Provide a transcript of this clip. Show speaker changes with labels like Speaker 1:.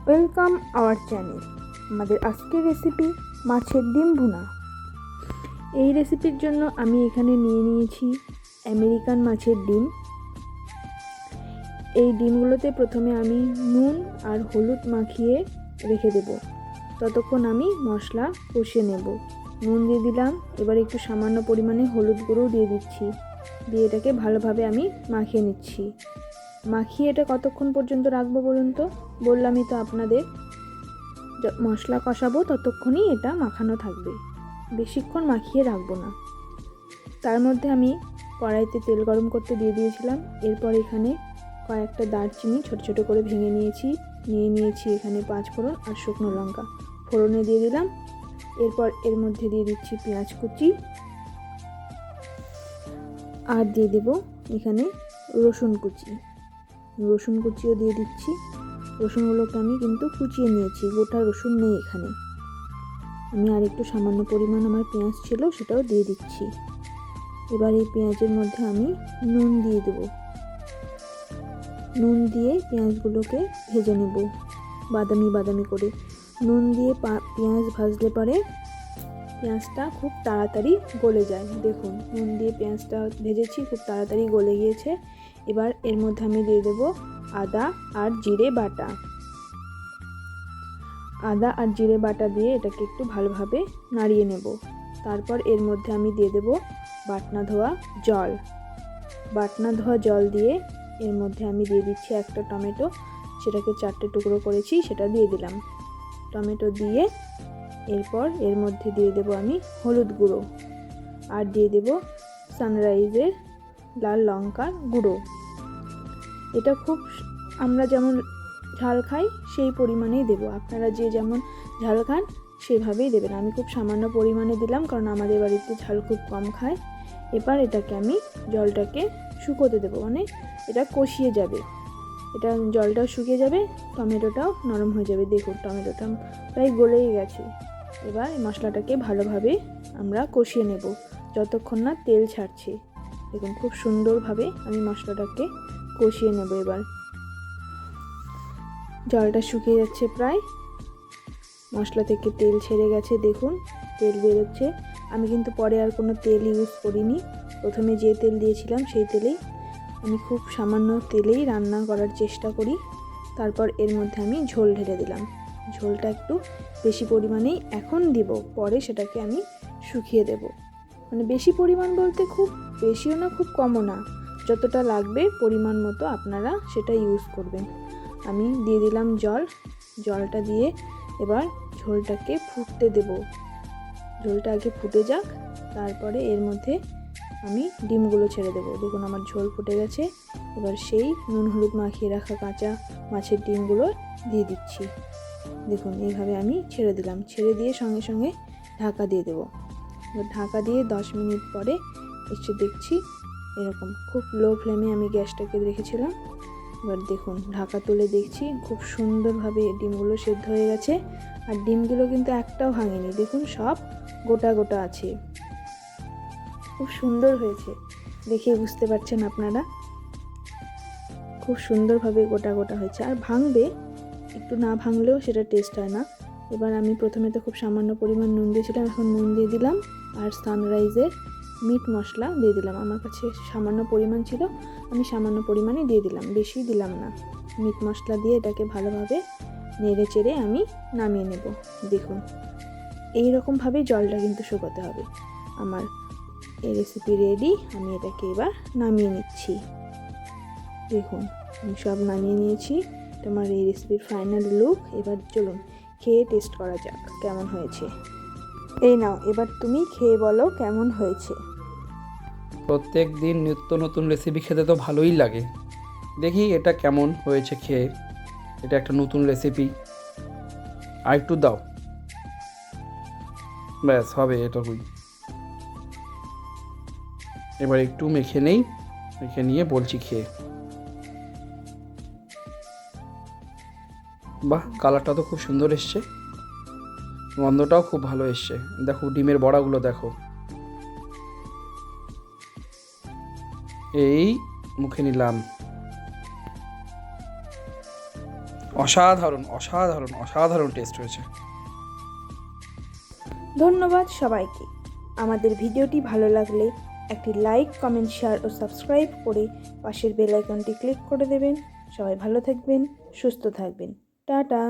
Speaker 1: Welcome our channel. আমাদের আজকের recipe মাছের ডিম ভুনা। এই রেসিপির জন্য আমি এখানে নিয়ে নিয়েছি আমেরিকান মাছের ডিম। এই ডিমগুলোতে প্রথমে আমি নুন আর হলুদ মাখিয়ে রেখে দেব। ততক্ষণ আমি মশলা কষিয়ে নেব। নুন দিয়ে দিলাম, এবার একটু সামান্য পরিমাণে হলুদ গুঁড়ো দিয়ে দিচ্ছি, দিয়ে এটাকে ভালোভাবে আমি মাখিয়ে নিচ্ছি। মাখিয়ে এটা কতক্ষণ পর্যন্ত রাখবো বলুন তো? বললামই তো আপনাদের, মশলা কষাবো ততক্ষণই এটা মাখানো থাকবে, বেশিক্ষণ মাখিয়ে রাখবো না। তার মধ্যে আমি কড়াইতে তেল গরম করতে দিয়ে দিয়েছিলাম। এরপর এখানে কয়েকটা দারচিনি ছোট ছোট করে ভেঙে নিয়েছি এখানে 5 ফোড়ন আর শুকনো লঙ্কা ফোড়নে দিয়ে দিলাম। এরপর এর মধ্যে দিয়ে দিচ্ছি পেঁয়াজ কুচি আর দিয়ে দেব এখানে রসুন কুচিও দিয়ে দিচ্ছি। রসুনগুলোকে আমি কিন্তু কুচিয়ে নিয়েছি, গোটা রসুন নেই এখানে। আমি আর একটু সামান্য পরিমাণ আমার পেঁয়াজ ছিল সেটাও দিয়ে দিচ্ছি। এবার এই পেঁয়াজের মধ্যে আমি নুন দিয়ে দেব। নুন দিয়ে পেঁয়াজগুলোকে ভেজে নেব বাদামি করে। নুন দিয়ে পেঁয়াজ ভাজলে পরে পেঁয়াজটা খুব তাড়াতাড়ি গলে যায়। দেখুন, নুন দিয়ে পেঁয়াজটা ভেজেছি, খুব তাড়াতাড়ি গলে গিয়েছে। এবার এর মধ্যে আমি দিয়ে দেব আদা আর জিরে বাটা দিয়ে এটাকে একটু ভালোভাবে নাড়িয়ে নেব। তারপর এর মধ্যে আমি দিয়ে দেব বাটনা ধোয়া জল দিয়ে এর মধ্যে আমি দিয়ে দিচ্ছি একটা টমেটো, সেটাকে 4টে টুকরো করেছি, সেটা দিয়ে দিলাম। টমেটো দিয়ে এরপর এর মধ্যে দিয়ে দেব আমি হলুদ গুঁড়ো আর দিয়ে দেব সানরাইজের লাল লঙ্কার গুঁড়ো। এটা খুব আমরা যেমন ঝাল খাই সেই পরিমাণেই দেব, আপনারা যে যেমন ঝাল খান সেভাবেই দেবেন। আমি খুব সামান্য পরিমাণে দিলাম, কারণ আমাদের বাড়িতে ঝাল খুব কম খায়। এবার এটাকে আমি জলটাকে শুকোতে দেবো, মানে এটা কষিয়ে যাবে, এটা জলটাও শুকিয়ে যাবে, টমেটোটাও নরম হয়ে যাবে। দেখুন, টমেটোটা প্রায় গলেই গেছে। এবার এই মশলাটাকে ভালোভাবে আমরা কষিয়ে নেব যতক্ষণ না তেল ছাড়ছে। দেখুন, খুব সুন্দরভাবে আমি মশলাটাকে কষিয়ে নেব। এবার জলটা শুকিয়ে যাচ্ছে, প্রায় মশলা থেকে তেল ছেড়ে গেছে। দেখুন, তেল বেরোচ্ছে। আমি কিন্তু পরে আর কোনো তেল ইউজ করিনি, প্রথমে যে তেল দিয়েছিলাম সেই তেলেই, আমি খুব সামান্য তেলেই রান্না করার চেষ্টা করি। তারপর এর মধ্যে আমি ঝোল ঢেলে দিলাম। ঝোলটা একটু বেশি পরিমাণেই এখন দিব, পরে সেটাকে আমি শুকিয়ে দেব। মানে বেশি পরিমাণ বলতে খুব বেশিও না, খুব কমও না, যতটা লাগবে পরিমাণ মতো আপনারা সেটা ইউজ করবেন। আমি দিয়ে দিলাম জলটা দিয়ে এবার ঝোলটাকে ফুটতে দেব। ঝোলটা আগে ফুটে যাক, তারপরে এর মধ্যে আমি ডিমগুলো ছেড়ে দেবো। দেখুন, আমার ঝোল ফুটে গেছে। এবার সেই নুন হলুদ মাখিয়ে রাখা কাঁচা মাছের ডিমগুলো দিয়ে দিচ্ছি। দেখুন, এইভাবে আমি ছেড়ে দিলাম। ছেড়ে দিয়ে সঙ্গে সঙ্গে ঢাকা দিয়ে দেবো। এবার ঢাকা দিয়ে 10 মিনিট পরে এসে দেখছি এরকম খুব লো ফ্লেমে আমি গ্যাসটাকে রেখেছিলাম। এবার দেখুন, ঢাকা তুলে দেখছি খুব সুন্দরভাবে ডিমগুলো সেদ্ধ হয়ে গেছে। আর ডিমগুলো কিন্তু একটাও ভাঙেনি, দেখুন সব গোটা আছে। খুব সুন্দর হয়েছে, দেখে বুঝতে পারছেন আপনারা, খুব সুন্দরভাবে গোটা হয়েছে। আর ভাঙবে, একটু না ভাঙলেও সেটা টেস্ট হয় না। এবার আমি প্রথমে তো খুব সামান্য পরিমাণ নুন দিয়েছিলাম, এখন নুন দিয়ে দিলাম আর সানরাইজের মিট মশলা দিয়ে দিলাম। আমার কাছে সামান্য পরিমাণ ছিল, আমি সামান্য পরিমাণে দিয়ে দিলাম, বেশি দিলাম না। মিট মশলা দিয়ে এটাকে ভালোভাবে নেড়ে চেড়ে আমি নামিয়ে নেব। দেখুন, এইরকমভাবেই জলটা কিন্তু শুকোতে হবে। আমার এই রেসিপি রেডি, আমি এটাকে এবার নামিয়ে নিচ্ছি। দেখুন, আমি সব নামিয়ে নিয়েছি। তোমার এই রেসিপির ফাইনাল লুক। এবার চলুন খেয়ে টেস্ট করা যাক কেমন হয়েছে। এই নাও, এবার তুমি খেয়ে বলো কেমন হয়েছে।
Speaker 2: প্রত্যেক দিন নিত্য নতুন রেসিপি খেতে তো ভালোই লাগে। দেখি এটা কেমন হয়েছে খেয়ে। এটা একটা নতুন রেসিপি, আর একটু দাও, ব্যাস হবে এটুকুই। এবার একটু মেখে নিয়ে বলছি খেয়ে। বাহ, কালারটা তো খুব সুন্দর এসছে, গন্ধটাও খুব ভালো এসছে। দেখো ডিমের বড়াগুলো দেখো, এই মুখে নিলাম, অসাধারণ অসাধারণ অসাধারণ টেস্ট হয়েছে।
Speaker 1: ধন্যবাদ সবাইকে। আমাদের ভিডিওটি ভালো লাগলে একটি লাইক, কমেন্ট, শেয়ার ও সাবস্ক্রাইব করে পাশের বেল আইকনটি ক্লিক করে দেবেন। সবাই ভালো থাকবেন, সুস্থ থাকবেন। টাটা।